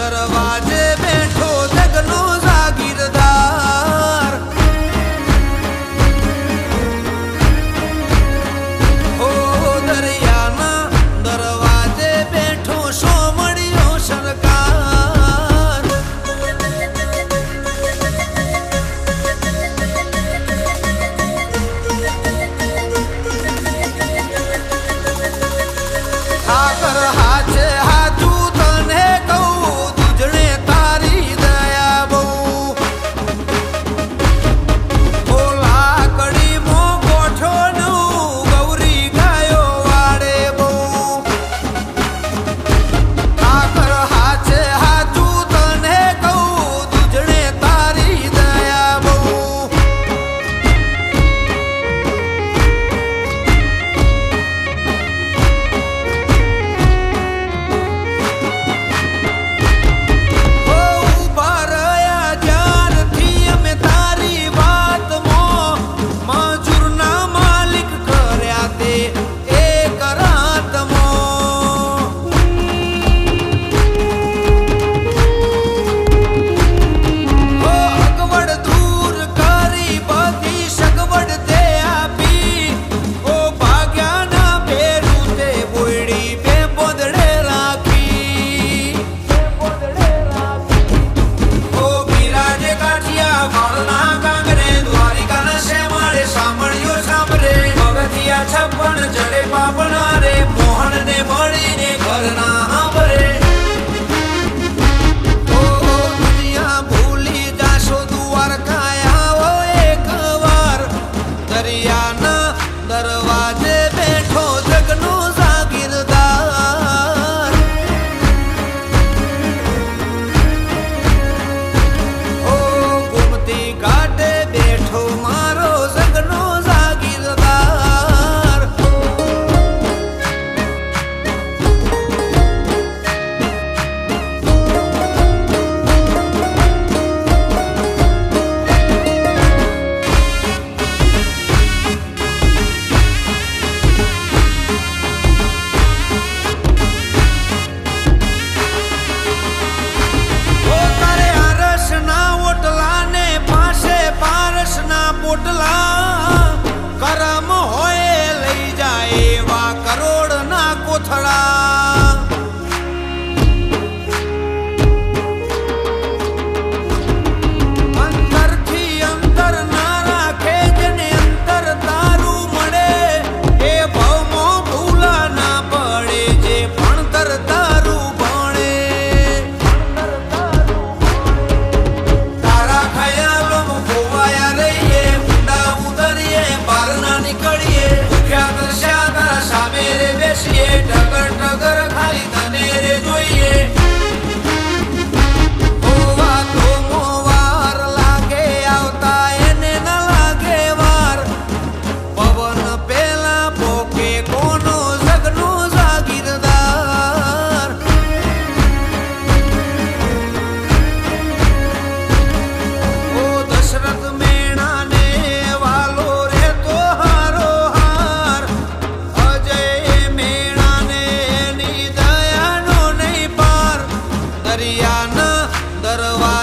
દરવાજે બેઠો જગનો જાગીરદાર ઓ દરિયાના દરવાજે બેઠો સોમડિયો સરકાર ઠાકર હાચે હાચું તને કહું તુજણે તારી દયા બહુ ઓ લાકડી મો ગોઠો નું ગૌરી ગાયો વાડે બહુ ઠાકર હાચે હાચું તને કહું તુજણે તારી દયા બહુ છપ્પન જડે પાપણા રે મોહન ને મળીને ઘરના સાંભળે ઓ દુનિયા ભૂલી જાશો દ્વારકા આવો એક વાર દરિયાના દરવાજે બેઠો જગનો જાગીરદાર ઓ ગોમતી ઘાટે બેઠો મારો જગનો પોટલા કરમ હોય લઈ જાય એવા કરોડ ના કોથળા અંતરથી અંતર ના રાખે જેને અંતર તારું મળે એ ભવમાં ભૂલા ના પડે જે ભણતર તારું ભણે તારા ખયાલો ખોવાયા રહીએ નીકળીએ ભૂખ્યા તરસ્યા તારા સામે રે બેસીએ ટગર ટગર ખાલી તને રે જોઈએ હોવા તો મોવાર લાગે આવતા એને ન લાગે વાર પવન પેલા પોકે કોનો જગનો જાગીરદાર ઓ દશરથ મેણાને વાલો દરિયાના દરવાજા